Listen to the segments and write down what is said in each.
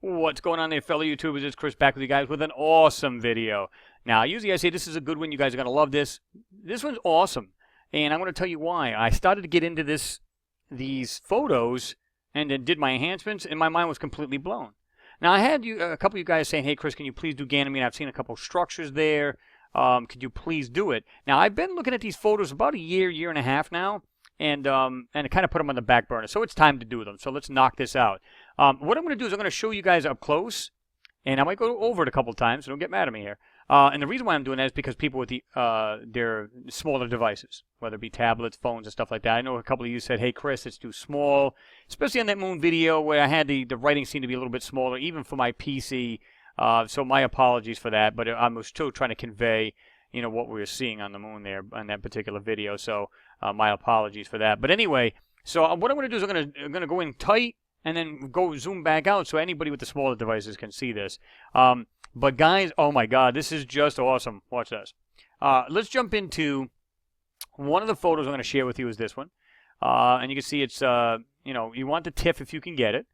What's going on there, fellow YouTubers? It's Chris back with you guys with an awesome video. Now, usually I say this is a good one. You guys are going to love this. This one's awesome, and I'm going to tell you why. I started to get into these photos and then did my enhancements, and my mind was completely blown. Now, I had a couple of you guys saying, hey, Chris, can you please do Ganymede? I've seen a couple of structures there. Could you please do it? Now, I've been looking at these photos about a year and a half now, and I kind of put them on the back burner. So it's time to do them. So let's knock this out. What I'm going to do is I'm going to show you guys up close, and I might go over it a couple of times, so don't get mad at me here. And the reason why I'm doing that is because people with their smaller devices, whether it be tablets, phones, and stuff like that. I know a couple of you said, hey, Chris, it's too small, especially on that moon video where I had the writing seemed to be a little bit smaller, even for my PC. So my apologies for that, but I was still trying to convey, you know, what we were seeing on the moon there on that particular video. So my apologies for that. But anyway, so what I'm going to do is I'm going to go in tight and then go zoom back out so anybody with the smaller devices can see this. But guys, oh my God, this is just awesome. Watch this. Let's jump into one of the photos I'm going to share with you is this one. And you can see it's, you know, you want the TIFF if you can get it.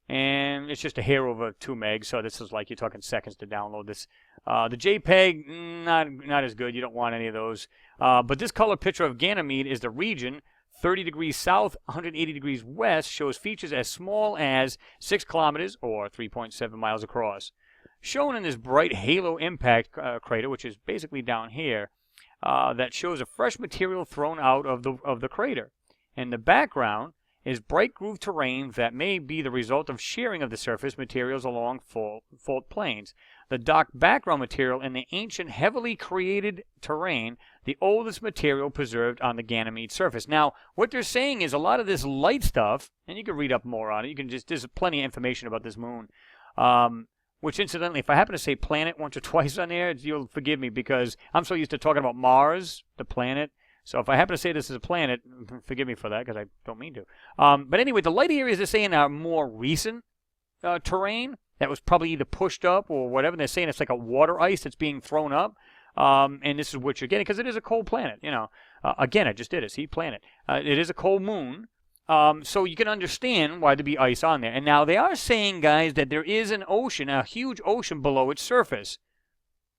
And it's just a hair over 2 megs, so this is like you're talking seconds to download this. The JPEG, not as good. You don't want any of those. But this color picture of Ganymede is the region 30 degrees south, 180 degrees west, shows features as small as 6 kilometers or 3.7 miles across. Shown in this bright halo impact crater, which is basically down here, that shows a fresh material thrown out of the crater. In the background is bright groove terrain that may be the result of shearing of the surface materials along fault planes. The dark background material in the ancient, heavily created terrain, the oldest material preserved on the Ganymede surface. Now, what they're saying is a lot of this light stuff, and you can read up more on it. You can there's plenty of information about this moon. Which, incidentally, if I happen to say planet once or twice on there, you'll forgive me because I'm so used to talking about Mars, the planet. So if I happen to say this is a planet, forgive me for that because I don't mean to. But anyway, the light areas they're saying are more recent terrain that was probably either pushed up or whatever. They're saying it's like a water ice that's being thrown up. And this is what you're getting because it is a cold planet. You know, again, I just did it. See, planet. It is a cold moon. So you can understand why there'd be ice on there. And now they are saying, guys, that there is an ocean, a huge ocean below its surface.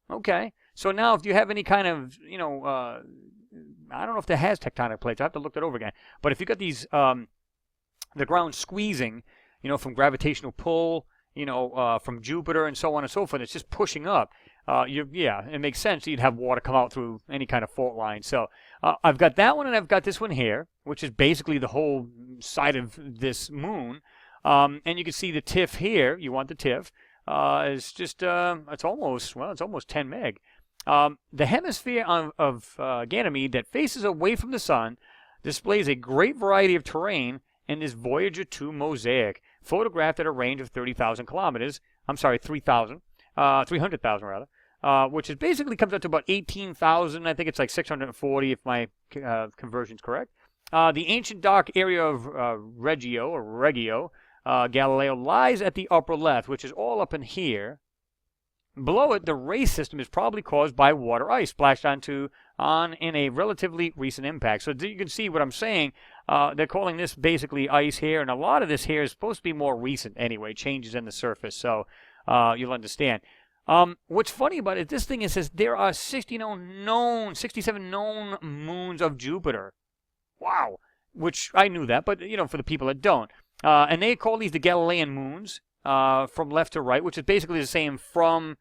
Okay. So now if you have any kind of, you know, I don't know if it has tectonic plates. I have to look that over again. But if you got these, the ground squeezing, you know, from gravitational pull, you know, from Jupiter and so on and so forth, it's just pushing up. Yeah, it makes sense that you'd have water come out through any kind of fault line. So I've got that one and I've got this one here, which is basically the whole side of this moon. And you can see the TIFF here. You want the TIFF. It's just, it's almost 10 meg. The hemisphere of Ganymede that faces away from the sun displays a great variety of terrain in this Voyager 2 mosaic, photographed at a range of 30,000 kilometers. I'm sorry, 300,000 rather, which is basically comes out to about 18,000. I think it's like 640 if my conversion's correct. The ancient dark area of Regio, Galileo lies at the upper left, which is all up in here. Below it, the ray system is probably caused by water ice splashed in a relatively recent impact. So you can see what I'm saying. They're calling this basically ice here, and a lot of this here is supposed to be more recent anyway, changes in the surface. So you'll understand. What's funny about it, this thing, it says there are 67 known moons of Jupiter. Wow. Which I knew that, but, you know, for the people that don't. And they call these the Galilean moons. From left to right, which is basically the same from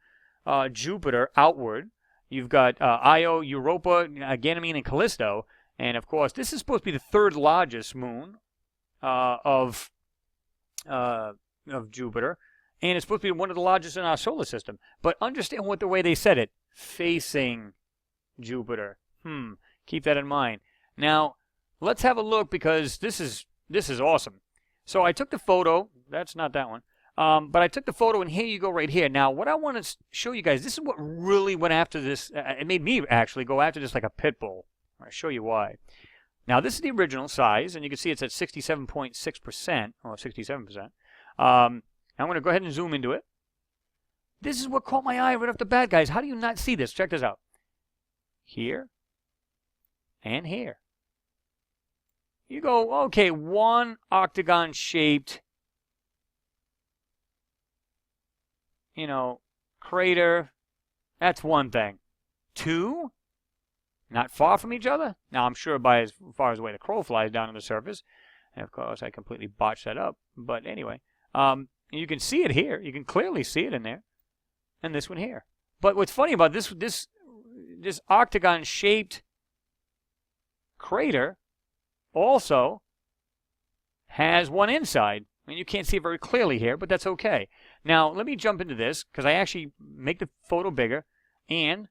Jupiter outward. You've got Io, Europa, Ganymede, and Callisto. And, of course, this is supposed to be the third largest moon of Jupiter. And it's supposed to be one of the largest in our solar system. But understand what the way they said it. Facing Jupiter. Keep that in mind. Now, let's have a look because this is awesome. So I took the photo. That's not that one. But I took the photo, and here you go right here. Now, what I want to show you guys, this is what really went after this. It made me actually go after this like a pit bull. I'll show you why. Now, this is the original size, and you can see it's at 67.6%, or 67%. I'm going to go ahead and zoom into it. This is what caught my eye right off the bat, guys. How do you not see this? Check this out. Here and here. You go, okay, one octagon-shaped you know, crater, that's one thing. Two, not far from each other. Now, I'm sure by as far as the way the crow flies down on the surface. And, of course, I completely botched that up. But anyway, you can see it here. You can clearly see it in there. And this one here. But what's funny about this octagon-shaped crater also has one inside. And you can't see it very clearly here, but that's okay. Now, let me jump into this, because I actually make the photo bigger and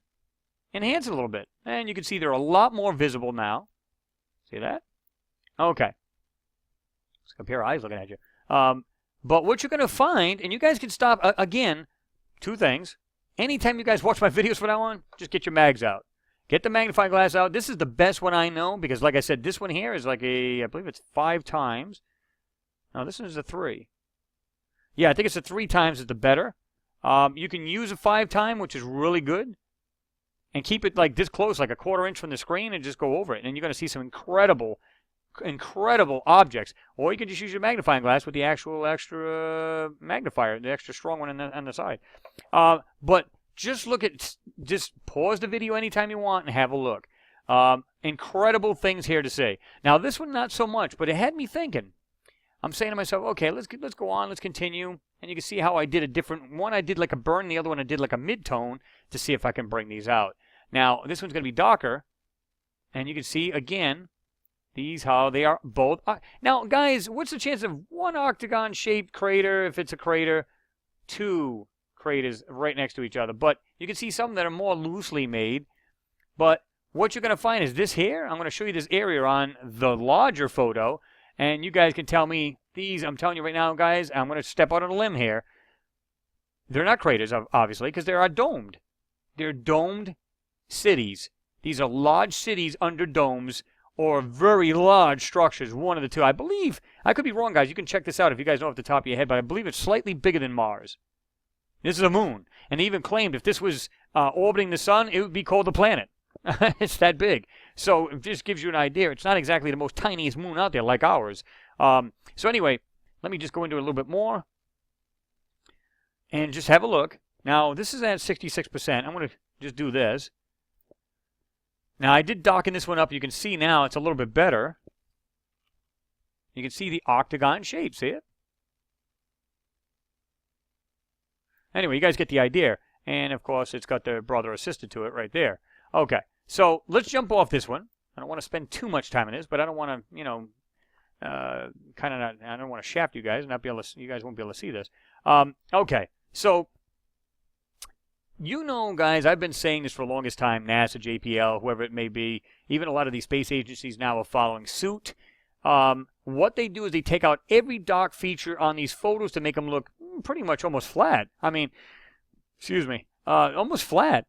enhance it a little bit. And you can see they're a lot more visible now. See that? Okay. It's a pair of eyes looking at you. But what you're going to find, and you guys can stop, again, two things. Anytime you guys watch my videos from now on, just get your mags out. Get the magnifying glass out. This is the best one I know, because like I said, this one here is like I believe it's 5 times. No, this one is a 3. Yeah, I think it's a 3 times is the better. You can use a 5 time, which is really good. And keep it like this close, like a 1/4 inch from the screen, and just go over it. And you're going to see some incredible objects. Or you can just use your magnifying glass with the actual extra magnifier, the extra strong one on the side. But just just pause the video anytime you want and have a look. Incredible things here to say. Now, this one, not so much, but it had me thinking. I'm saying to myself, okay, let's go on, let's continue. And you can see how I did a different one. I did like a burn, the other one I did like a mid-tone to see if I can bring these out. Now, this one's going to be darker. And you can see, again, these how they are both. Now, guys, what's the chance of one octagon-shaped crater, if it's a crater, 2 craters right next to each other? But you can see some that are more loosely made. But what you're going to find is this here. I'm going to show you this area on the larger photo. And you guys can tell me these, I'm telling you right now, guys, I'm going to step out on a limb here. They're not craters, obviously, because they are domed. They're domed cities. These are large cities under domes or very large structures, one of the two. I believe, I could be wrong, guys. You can check this out if you guys know off the top of your head, but I believe it's slightly bigger than Mars. This is a moon. And they even claimed if this was orbiting the sun, it would be called a planet. It's that big. So it just gives you an idea. It's not exactly the most tiniest moon out there like ours. So anyway, let me just go into it a little bit more and just have a look. Now, this is at 66%. I'm going to just do this. Now, I did darken this one up. You can see now it's a little bit better. You can see the octagon shape. See it? Anyway, you guys get the idea. And, of course, it's got the brother assisted to it right there. Okay, so let's jump off this one. I don't want to spend too much time on this, but I don't want to, I don't want to shaft you guys, not be able to, you guys won't be able to see this. Okay, so, guys, I've been saying this for the longest time, NASA, JPL, whoever it may be, even a lot of these space agencies now are following suit. What they do is they take out every dark feature on these photos to make them look pretty much almost flat. I mean, almost flat.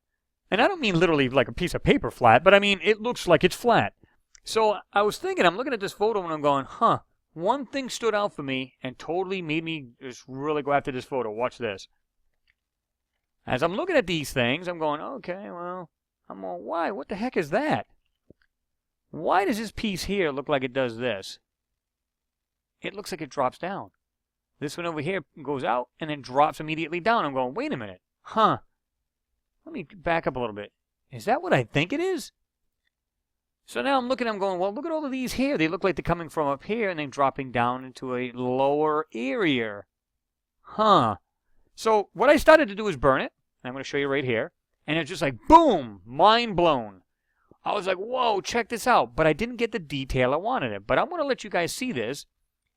And I don't mean literally like a piece of paper flat, but I mean it looks like it's flat. So I was thinking, I'm looking at this photo and I'm going, one thing stood out for me and totally made me just really go after this photo. Watch this. As I'm looking at these things, I'm going, okay, well, why? What the heck is that? Why does this piece here look like it does this? It looks like it drops down. This one over here goes out and then drops immediately down. I'm going, wait a minute. Let me back up a little bit. Is that what I think it is? So now I'm going, well, look at all of these here. They look like they're coming from up here and then dropping down into a lower area. So what I started to do is burn it. I'm going to show you right here. And it's just like, boom, mind blown. I was like, whoa, check this out. But I didn't get the detail I wanted it. But I'm going to let you guys see this,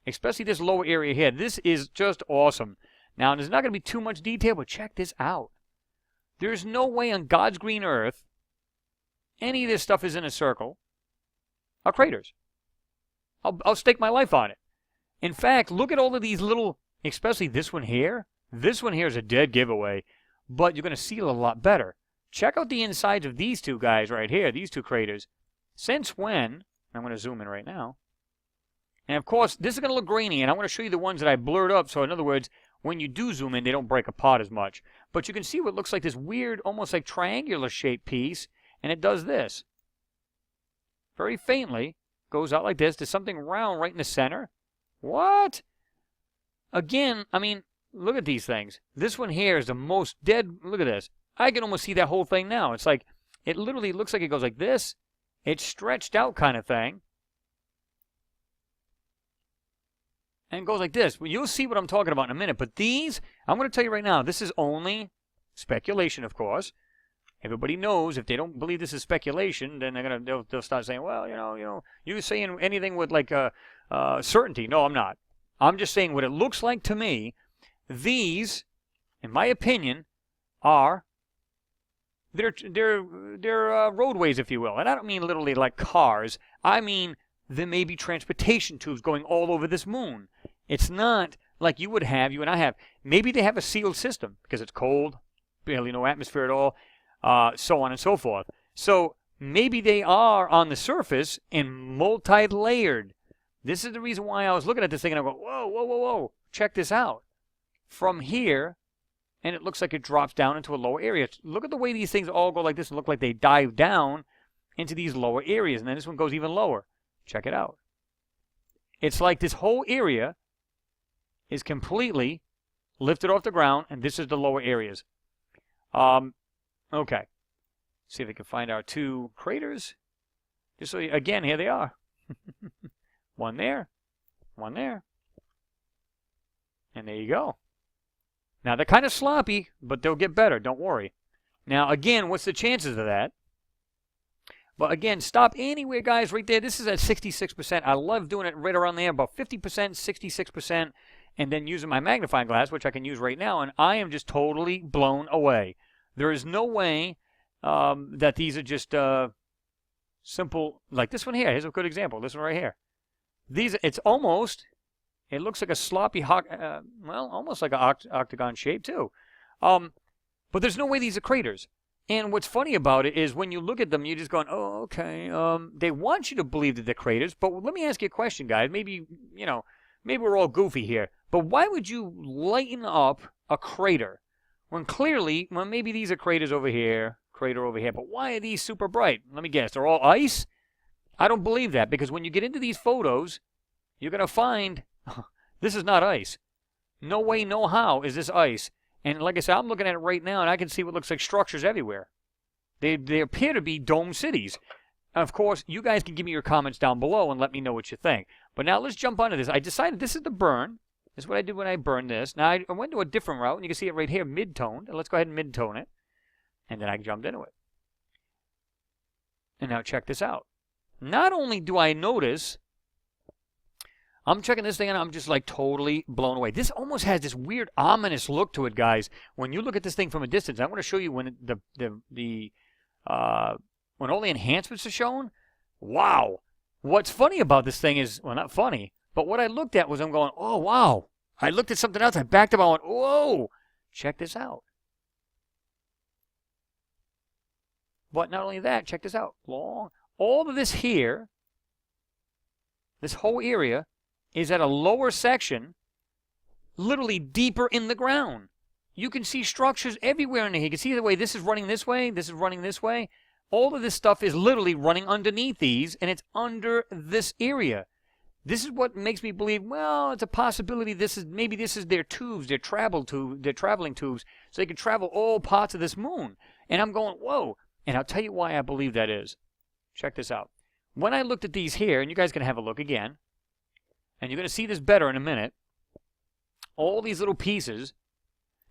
especially this lower area here. This is just awesome. Now, there's not going to be too much detail, but check this out. There's no way on God's green earth any of this stuff is in a circle or craters. I'll stake my life on it. In fact, look at all of these little, especially this one here. This one here is a dead giveaway, but you're going to see it a lot better. Check out the insides of these two guys right here, these two craters. Since when, I'm going to zoom in right now, and of course, this is going to look grainy, and I'm going to show you the ones that I blurred up, so in other words, when you do zoom in, they don't break apart as much. But you can see what looks like this weird, almost like triangular shaped piece, and it does this. Very faintly, goes out like this. There's something round right in the center. What? Again, I mean, look at these things. This one here is the most dead. Look at this. I can almost see that whole thing now. It's like, it literally looks like it goes like this. It's stretched out kind of thing. And it goes like this. Well, you'll see what I'm talking about in a minute. But these, I'm going to tell you right now, this is only speculation, of course. Everybody knows if they don't believe this is speculation, then they'll start saying, well, you're saying anything with like certainty. No, I'm not. I'm just saying what it looks like to me. These, in my opinion, are they're roadways, if you will. And I don't mean literally like cars. I mean there may be transportation tubes going all over this moon. It's not like you and I have. Maybe they have a sealed system because it's cold, barely no atmosphere at all. So on and so forth. So maybe they are on the surface and multi-layered. This is the reason why I was looking at this thing and I go, whoa, whoa, whoa, whoa. Check this out. From here, and it looks like it drops down into a lower area. Look at the way these things all go like this and look like they dive down into these lower areas. And then this one goes even lower. Check it out. It's like this whole area is completely lifted off the ground, and this is the lower areas. Okay. See if we can find our two craters. Just so again, here they are. One there. One there. And there you go. Now, they're kind of sloppy, but they'll get better. Don't worry. Now, again, what's the chances of that? But again, stop anywhere, guys, right there. This is at 66%. I love doing it right around there, about 50%, 66%, and then using my magnifying glass, which I can use right now, and I am just totally blown away. There is no way that these are just simple, like this one here. Here's a good example. This one right here. It's almost, it looks like a sloppy, well, almost like an octagon shape too. But there's no way these are craters. And what's funny about it is when you look at them, you're just going, oh, okay. They want you to believe that they're craters. But let me ask you a question, guys. Maybe, maybe we're all goofy here. But why would you lighten up a crater? When clearly, well, maybe these are craters over here, crater over here, but why are these super bright? Let me guess, they're all ice? I don't believe that, because when you get into these photos, you're going to find this is not ice. No way, no how is this ice. And like I said, I'm looking at it right now, and I can see what looks like structures everywhere. They appear to be dome cities. Of course, you guys can give me your comments down below and let me know what you think. But now let's jump onto this. I decided this is the burn. This is what I did when I burned this. Now, I went to a different route, and you can see it right here, mid-toned. Let's go ahead and mid-tone it. And then I jumped into it. And now check this out. Not only do I notice, I'm checking this thing, and I'm just like totally blown away. This almost has this weird, ominous look to it, guys. When you look at this thing from a distance, I want to show you when when all the enhancements are shown. Wow. What's funny about this thing is, well, not funny, but what I looked at was I'm going, oh, wow. I looked at something else. I backed up. I went, whoa. Check this out. But not only that, check this out. All of this here, this whole area, is at a lower section, literally deeper in the ground. You can see structures everywhere in here. You can see the way this is running this way, this is running this way. All of this stuff is literally running underneath these, and it's under this area. This is what makes me believe, well, it's a possibility maybe this is their tubes, their traveling tubes, so they can travel all parts of this moon. And I'm going, whoa. And I'll tell you why I believe that is. Check this out. When I looked at these here, and you guys can have a look again, and you're going to see this better in a minute, all these little pieces.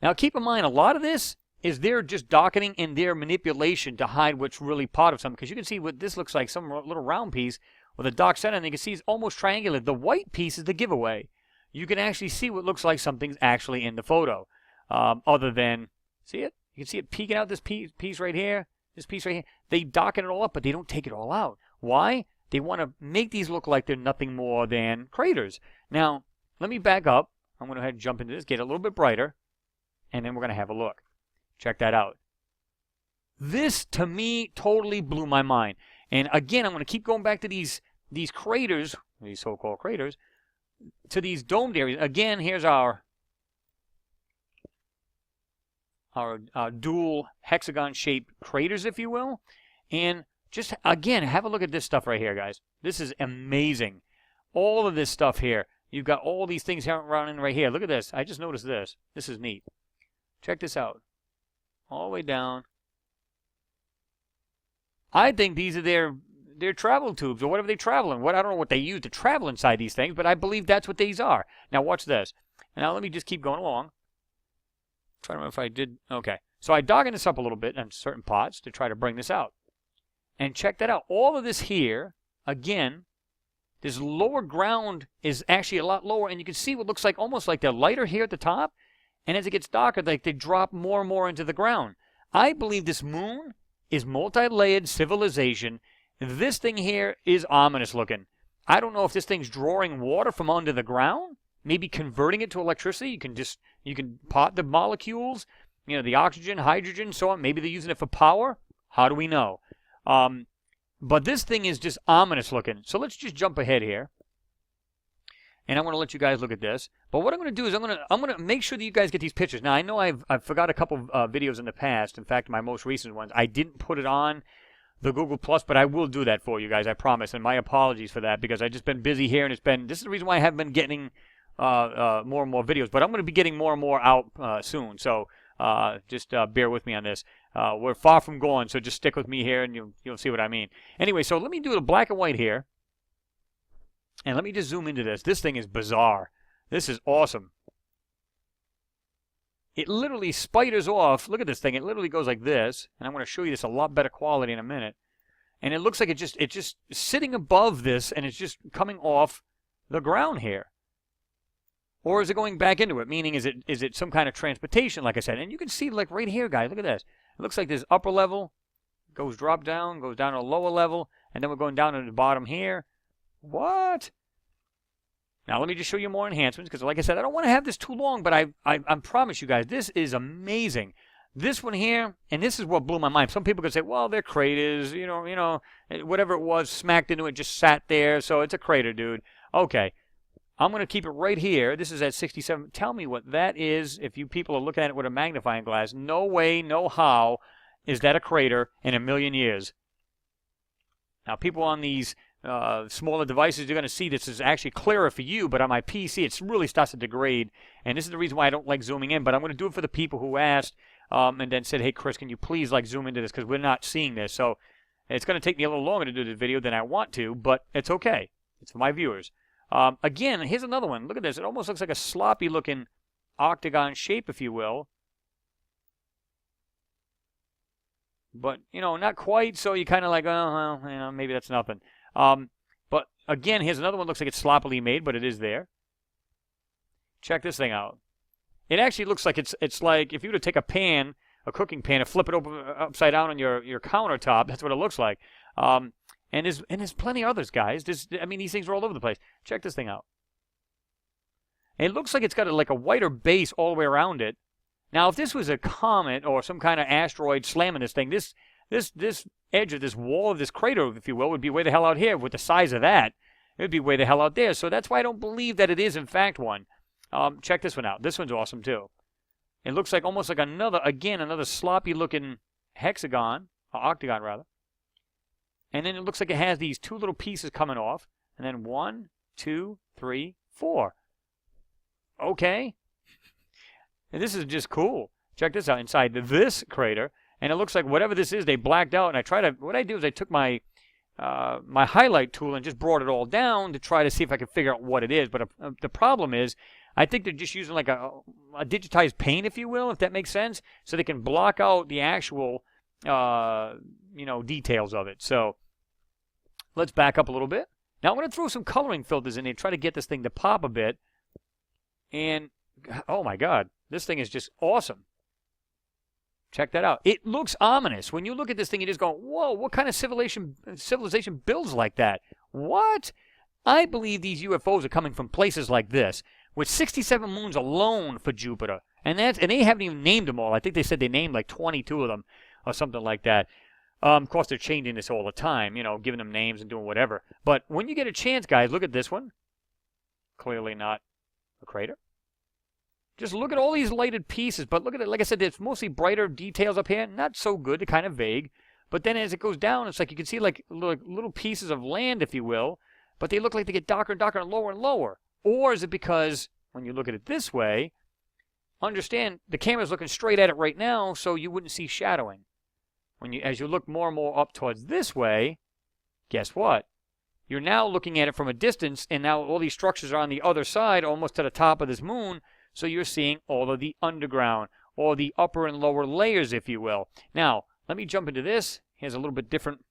Now keep in mind, a lot of this is their just docketing and their manipulation to hide what's really part of something. Because you can see what this looks like, some little round piece with a dark center, and you can see it's almost triangular. The white piece is the giveaway. You can actually see what looks like something's actually in the photo. Other than, see it? You can see it peeking out, this piece right here, this piece right here. They docken it all up, but they don't take it all out. Why? They want to make these look like they're nothing more than craters. Now, let me back up. I'm going to go ahead and jump into this, get a little bit brighter, and then we're going to have a look. Check that out. This, to me, totally blew my mind. And again, I'm going to keep going back to these craters, these so-called craters, to these domed areas. Again, here's our dual hexagon-shaped craters, if you will. And just, again, have a look at this stuff right here, guys. This is amazing. All of this stuff here. you've got all these things running right here. Look at this. I just noticed this. This is neat. Check this out. All the way down. I think these are their travel tubes or whatever they travel in. I don't know what they use to travel inside these things, but I believe that's what these are. Now watch this. Now let me just keep going along. Try to remember if I did. Okay. So I darken this up a little bit in certain pots to try to bring this out. And check that out. All of this here, again, this lower ground is actually a lot lower, and you can see what looks like almost like they're lighter here at the top, and as it gets darker, like they drop more and more into the ground. I believe this moon is multi-layered civilization. This thing here is ominous looking. I don't know if this thing's drawing water from under the ground, maybe converting it to electricity. You can pot the molecules, you know, the oxygen, hydrogen, so on. Maybe they're using it for power. How do we know? But this thing is just ominous looking. So let's just jump ahead here. And I'm going to let you guys look at this. But what I'm going to do is I'm going to make sure that you guys get these pictures. Now, I know I've forgot a couple videos in the past. In fact, my most recent ones, I didn't put it on the Google Plus, but I will do that for you guys, I promise. And my apologies for that, because I've just been busy here, and this is the reason why I haven't been getting more and more videos. But I'm going to be getting more and more out soon. So just bear with me on this. We're far from gone, so just stick with me here, and you'll see what I mean. Anyway, so let me do the black and white here. And let me just zoom into this. This thing is bizarre. This is awesome. It literally spiders off. Look at this thing. It literally goes like this. And I'm going to show you this a lot better quality in a minute. And it looks like it's just sitting above this, and it's just coming off the ground here. Or is it going back into it? Meaning, is it some kind of transportation, like I said? And you can see, like, right here, guys. Look at this. It looks like this upper level goes down to a lower level, and then we're going down to the bottom here. What? Now, let me just show you more enhancements, because like I said, I don't want to have this too long, but I promise you guys, this is amazing. This one here, and this is what blew my mind. Some people could say, well, they're craters, you know, whatever it was, smacked into it, just sat there, so it's a crater, dude. Okay, I'm going to keep it right here. This is at 67. Tell me what that is if you people are looking at it with a magnifying glass. No way, no how is that a crater in a million years. Now, people on these smaller devices, you're going to see this is actually clearer for you, but on my PC, it really starts to degrade, and this is the reason why I don't like zooming in, but I'm going to do it for the people who asked and then said, hey, Chris, can you please zoom into this, because we're not seeing this, so it's going to take me a little longer to do this video than I want to, but it's okay. It's for my viewers. Again, here's another one. Look at this. It almost looks like a sloppy-looking octagon shape, if you will. But, you know, not quite, so you kind of like, oh, well, you know, maybe that's nothing. But again, here's another one. Looks like it's sloppily made, but it is there. Check this thing out. It actually looks like it's like if you were to take a pan, a cooking pan, and flip it upside down on your countertop. That's what it looks like. And there's plenty of others, guys. I mean, these things are all over the place. Check this thing out. It looks like it's got like a whiter base all the way around it. Now, if this was a comet or some kind of asteroid slamming this thing, this edge of this wall of this crater, if you will, would be way the hell out here. With the size of that, it would be way the hell out there. So that's why I don't believe that it is, in fact, one. Check this one out. This one's awesome, too. It looks like almost like another sloppy-looking hexagon, or octagon, rather. And then it looks like it has these two little pieces coming off. And then 1, 2, 3, 4. Okay. And this is just cool. Check this out. Inside this crater, and it looks like whatever this is, they blacked out. And what I do is I took my my highlight tool and just brought it all down to try to see if I could figure out what it is. But the problem is, I think they're just using like a digitized paint, if you will, if that makes sense, so they can block out the actual details of it. So let's back up a little bit. Now I'm going to throw some coloring filters in there, try to get this thing to pop a bit. And oh my God, this thing is just awesome. Check that out. It looks ominous. When you look at this thing, you just go, whoa, what kind of civilization builds like that? What? I believe these UFOs are coming from places like this, with 67 moons alone for Jupiter. And they haven't even named them all. I think they said they named like 22 of them or something like that. Of course, they're changing this all the time, giving them names and doing whatever. But when you get a chance, guys, look at this one. Clearly not a crater. Just look at all these lighted pieces, but look at it. Like I said, there's mostly brighter details up here. Not so good. They're kind of vague. But then as it goes down, it's like you can see like little pieces of land, if you will. But they look like they get darker and darker and lower and lower. Or is it because when you look at it this way, understand the camera's looking straight at it right now, so you wouldn't see shadowing. As you look more and more up towards this way, guess what? You're now looking at it from a distance, and now all these structures are on the other side, almost to the top of this moon, so you're seeing all of the underground, or the upper and lower layers, if you will. Now, let me jump into this. Here's a little bit different.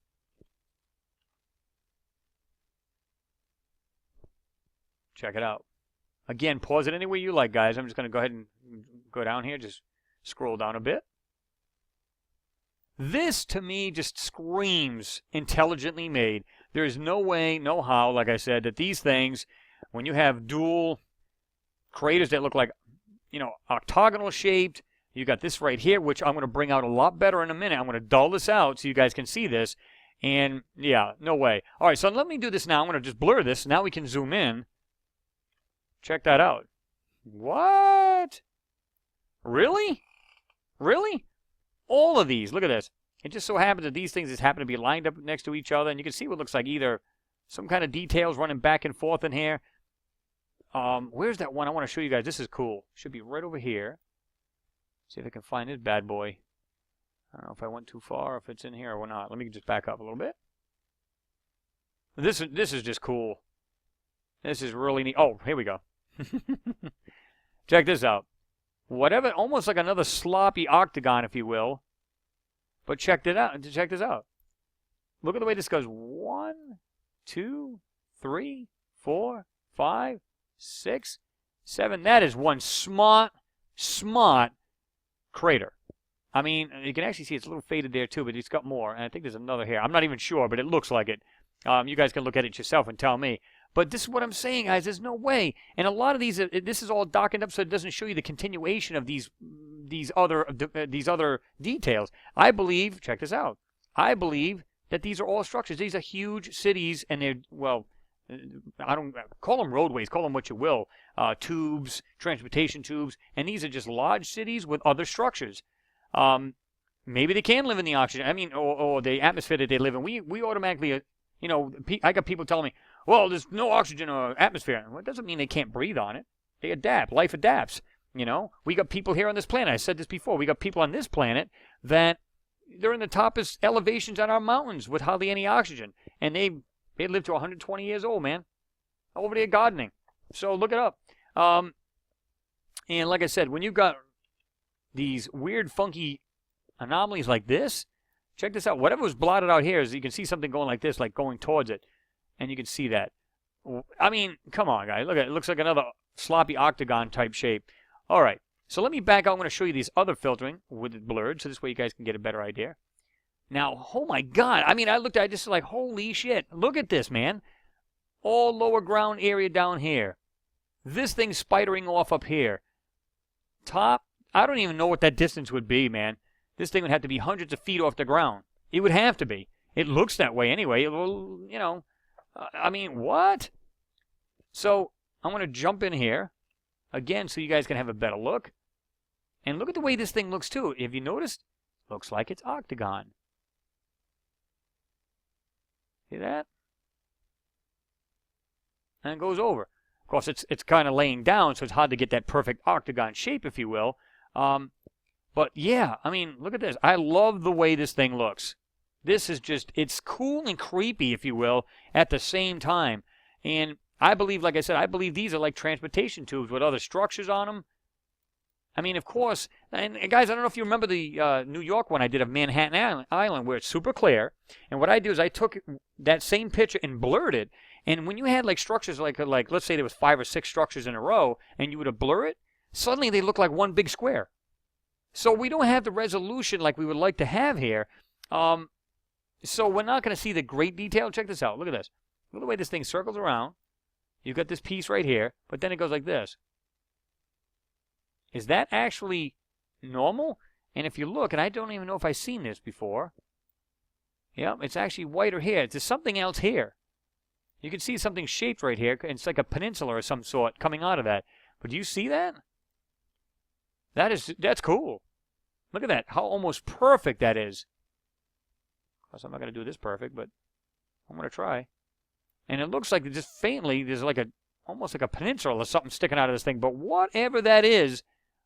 Check it out. Again, pause it any way you like, guys. I'm just going to go ahead and go down here, just scroll down a bit. This, to me, just screams intelligently made. There is no way, no how, like I said, that these things, when you have dual craters that look like, octagonal shaped, you got this right here, which I'm going to bring out a lot better in a minute. I'm going to dull this out so you guys can see this. And, yeah, no way. All right, so let me do this now. I'm going to just blur this. Now we can zoom in. Check that out. What? Really? Really? All of these. Look at this. It just so happens that these things just happen to be lined up next to each other, and you can see what looks like either some kind of details running back and forth in here. Where's that one? I want to show you guys. This is cool. Should be right over here. See if I can find this bad boy. I don't know if I went too far, if it's in here or not. Let me just back up a little bit. This is just cool. This is really neat. Oh, here we go. Check this out. Whatever, almost like another sloppy octagon, if you will. But check this out. Look at the way this goes. 1, 2, 3, 4, 5, 6, 7. That is one smart crater. I mean, you can actually see it's a little faded there too, but it's got more. And I think there's another here. I'm not even sure, but it looks like it. You guys can look at it yourself and tell me. But this is what I'm saying, guys. There's no way. And a lot of these, this is all darkened up so it doesn't show you the continuation of these other details. I believe, check this out. I believe that these are all structures. These are huge cities, and they're, well, I don't call them roadways. Call them what you will. Tubes, transportation tubes, and these are just large cities with other structures. Maybe they can live in the oxygen. I mean, or the atmosphere that they live in. We automatically, I got people telling me, well, there's no oxygen or atmosphere. Well, it doesn't mean they can't breathe on it. They adapt. Life adapts. We got people here on this planet. I said this before. We got people on this planet that they're in the toppest elevations on our mountains with hardly any oxygen. And they live to 120 years old, man. Over there gardening. So look it up. And like I said, when you've got these weird, funky anomalies like this, check this out. Whatever was blotted out here is you can see something going like this, like going towards it. And you can see that. I mean, come on, guys. Look at it. It looks like another sloppy octagon type shape. All right. So let me back out. I'm going to show you these other filtering with it blurred, so this way you guys can get a better idea. Now, oh my God. I mean, I looked at it just like, holy shit. Look at this, man. All lower ground area down here. This thing's spidering off up here. Top. I don't even know what that distance would be, man. This thing would have to be hundreds of feet off the ground. It would have to be. It looks that way anyway. I mean, what? So, I'm going to jump in here, again, so you guys can have a better look. And look at the way this thing looks, too. Have you noticed? Looks like it's octagon. See that? And it goes over. Of course, it's kind of laying down, so it's hard to get that perfect octagon shape, if you will. But, yeah, I mean, look at this. I love the way this thing looks. This is just, it's cool and creepy, if you will, at the same time. And I believe, like I said, I believe these are like transportation tubes with other structures on them. I mean, of course, and guys, I don't know if you remember the New York one I did of Manhattan Island where it's super clear. And what I do is I took that same picture and blurred it. And when you had like structures like let's say there was 5 or 6 structures in a row and you were to blur it, suddenly they look like one big square. So we don't have the resolution like we would like to have here. So we're not going to see the great detail. Check this out. Look at this. Look at the way this thing circles around. You've got this piece right here, but then it goes like this. Is that actually normal? And if you look, and I don't even know if I've seen this before. Yeah, it's actually whiter here. There's something else here. You can see something shaped right here. It's like a peninsula or some sort coming out of that. But do you see that? That's cool. Look at that. How almost perfect that is. Of course, I'm not going to do this perfect, but I'm going to try. And it looks like just faintly, there's like a almost like a peninsula or something sticking out of this thing. But whatever that is,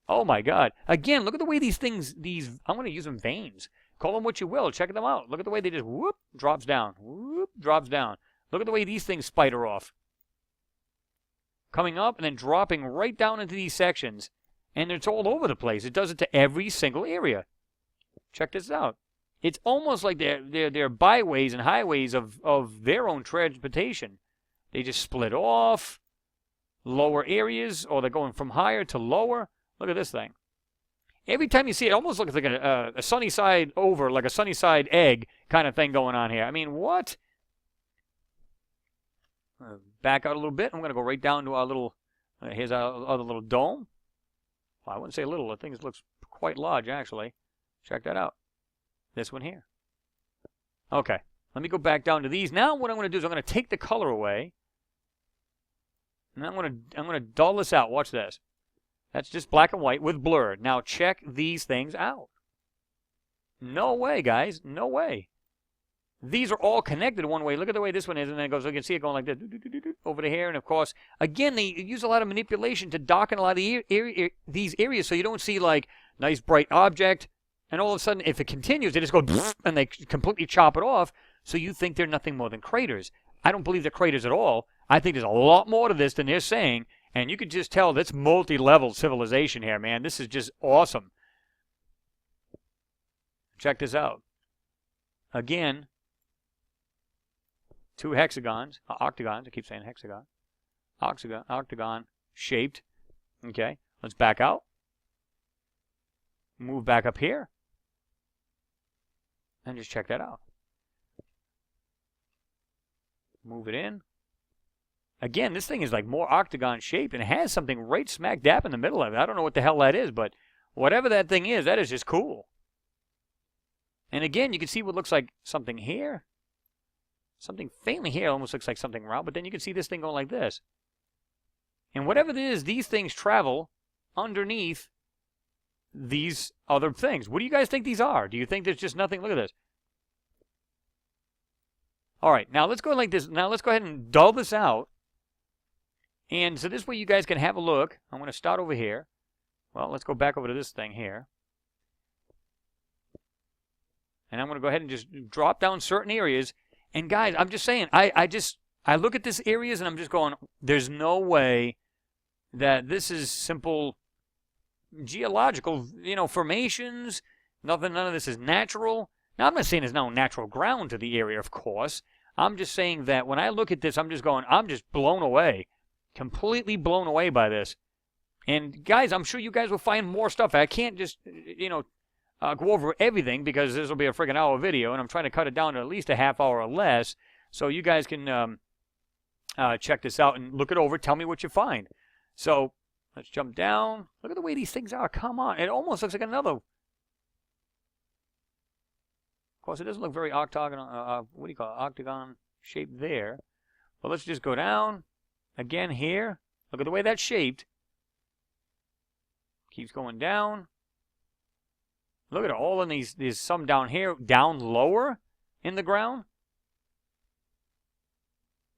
oh my God. Again, look at the way these things, I'm going to use them veins. Call them what you will. Check them out. Look at the way they just whoop, drops down. Whoop, drops down. Look at the way these things spider off. Coming up and then dropping right down into these sections. And it's all over the place. It does it to every single area. Check this out. It's almost like they're byways and highways of their own transportation. They just split off. Lower areas, or they're going from higher to lower. Look at this thing. Every time you see it, it almost looks like a sunny side over, like a sunny side egg kind of thing going on here. I mean, what? Back out a little bit. I'm going to go right down to our little, here's our other little dome. Well, I wouldn't say little. I think it looks quite large, actually. Check that out. This one here. Okay. Let me go back down to these. Now what I'm going to do is I'm going to take the color away. And I'm going to dull this out. Watch this. That's just black and white with blur. Now check these things out. No way, guys. No way. These are all connected one way. Look at the way this one is, and then it goes. You can see it going like this over to here. And of course, again, they use a lot of manipulation to darken a lot of these areas, so you don't see like nice bright object. And all of a sudden, if it continues, they just go and they completely chop it off. So you think they're nothing more than craters. I don't believe they're craters at all. I think there's a lot more to this than they're saying. And you could just tell that's multi-level civilization here, man. This is just awesome. Check this out. Again, two hexagons, octagons. I keep saying hexagon. Octagon shaped. Okay, let's back out. Move back up here. And just check that out. Move it in. Again, this thing is like more octagon shaped and it has something right smack dab in the middle of it. I don't know what the hell that is, but whatever that thing is, that is just cool. And again, you can see what looks like something here. Something faintly here almost looks like something round, but then you can see this thing going like this. And whatever it is, these things travel underneath these other things. What do you guys think these are? Do you think there's just nothing? Look at this. All right, now let's go like this. Now let's go ahead and dull this out. And so this way you guys can have a look. I'm going to start over here. Well, let's go back over to this thing here. And I'm going to go ahead and just drop down certain areas. And guys, I'm just saying, I look at these areas and I'm just going, there's no way that this is simple geological, formations. None of this is natural. Now, I'm not saying there's no natural ground to the area, of course. I'm just saying that when I look at this, I'm just blown away. Completely blown away by this. And guys, I'm sure you guys will find more stuff. I can't just, go over everything because this will be a friggin' hour video, and I'm trying to cut it down to at least a half hour or less. So you guys can check this out and look it over. Tell me what you find. So let's jump down. Look at the way these things are. Come on. It almost looks like another. Of course, it doesn't look very octagon. What do you call it? Octagon shaped there. But let's just go down. Again here. Look at the way that's shaped. Keeps going down. Look at it, all in these. There's some down here, down lower in the ground.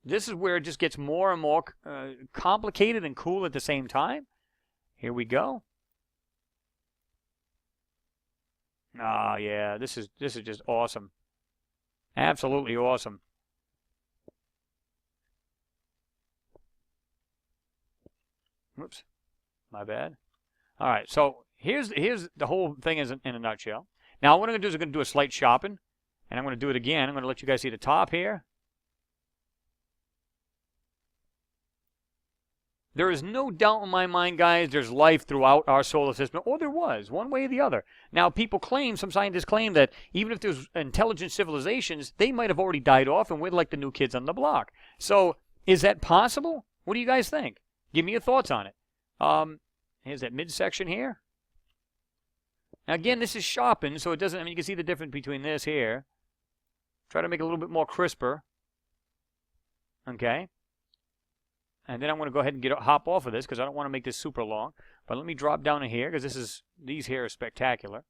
This is where it just gets more and more complicated and cool at the same time. Here we go. Ah, yeah, this is just awesome. Absolutely awesome. Whoops, my bad. All right, so here's the whole thing is in a nutshell. Now what I'm going to do is I'm going to do a slight shopping, and I'm going to do it again. I'm going to let you guys see the top here. There is no doubt in my mind, guys, there's life throughout our solar system, or there was, one way or the other. Now, people claim, some scientists claim that even if there's intelligent civilizations, they might have already died off, and we're like the new kids on the block. So, is that possible? What do you guys think? Give me your thoughts on it. Here's that midsection here. Now, again, this is shopping, so it doesn't, you can see the difference between this here. Try to make it a little bit more crisper. Okay. And then I'm going to go ahead and hop off of this because I don't want to make this super long. But let me drop down to here because these here are spectacular.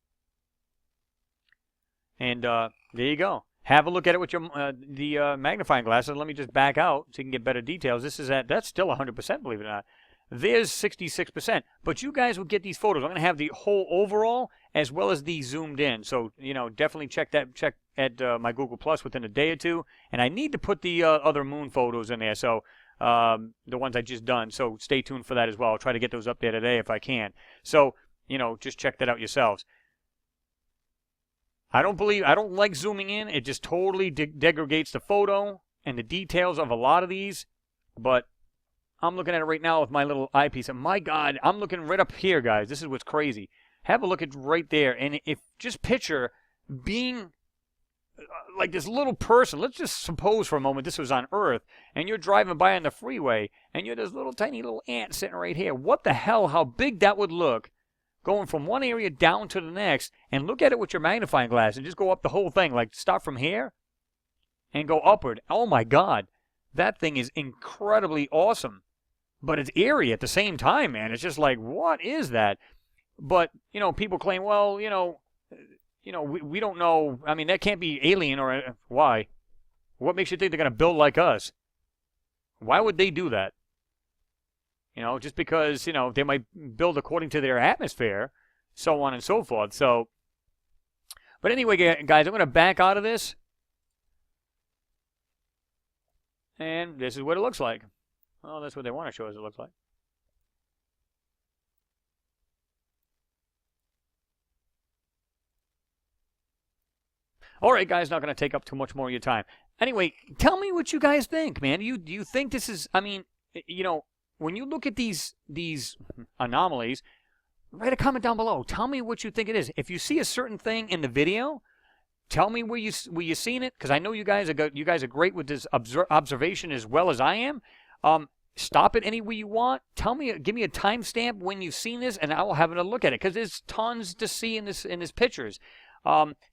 And there you go. Have a look at it with your the magnifying glasses. Let me just back out so you can get better details. That's still 100%, believe it or not. There's 66%. But you guys will get these photos. I'm going to have the whole overall as well as the zoomed in. So, definitely check at my Google Plus within a day or two. And I need to put the other moon photos in there. So, the ones I just done. So stay tuned for that as well. I'll try to get those up there today if I can. So, just check that out yourselves. I don't like zooming in. It just totally degrades the photo and the details of a lot of these. But I'm looking at it right now with my little eyepiece, and my God, I'm looking right up here, guys. This is what's crazy. Have a look at right there, and if just picture being like this little person. Let's just suppose for a moment this was on Earth, and you're driving by on the freeway, and you're this little tiny little ant sitting right here. What the hell? How big that would look, going from one area down to the next, and look at it with your magnifying glass, and just go up the whole thing. Like start from here, and go upward. Oh my God, that thing is incredibly awesome. But it's eerie at the same time, man. It's just like, what is that? But, people claim, well, we don't know. I mean, that can't be alien or why? What makes you think they're going to build like us? Why would they do that? Just because, they might build according to their atmosphere, so on and so forth. So, but anyway, guys, I'm going to back out of this. And this is what it looks like. Well, that's what they want to show us it looks like. All right, guys, not going to take up too much more of your time. Anyway, tell me what you guys think, man. Do you think this is, I mean, when you look at these anomalies, write a comment down below. Tell me what you think it is. If you see a certain thing in the video, tell me where you seen it, because I know you guys are great with this observation as well as I am. Stop it any way you want. Give me a timestamp when you've seen this, and I will have another look at it, because there's tons to see in this pictures.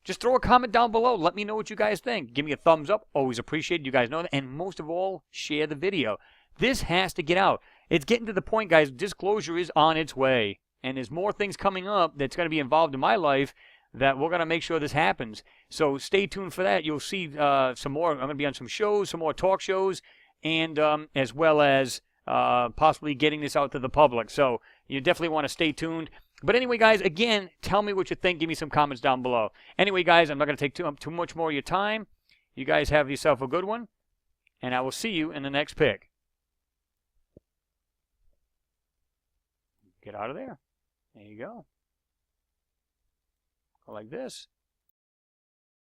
Just throw a comment down below. Let me know what you guys think. Give me a thumbs up. Always appreciate it. You guys know that. And most of all, share the video. This has to get out. It's getting to the point, guys. Disclosure is on its way, and there's more things coming up that's going to be involved in my life that we're going to make sure this happens. So stay tuned for that. You'll see some more. I'm going to be on some shows, some more talk shows, and as well as possibly getting this out to the public. So you definitely want to stay tuned. But anyway, guys, again, tell me what you think. Give me some comments down below. Anyway, guys, I'm not going to take too much more of your time. You guys have yourself a good one, and I will see you in the next pick. Get out of there. There you go. Go like this.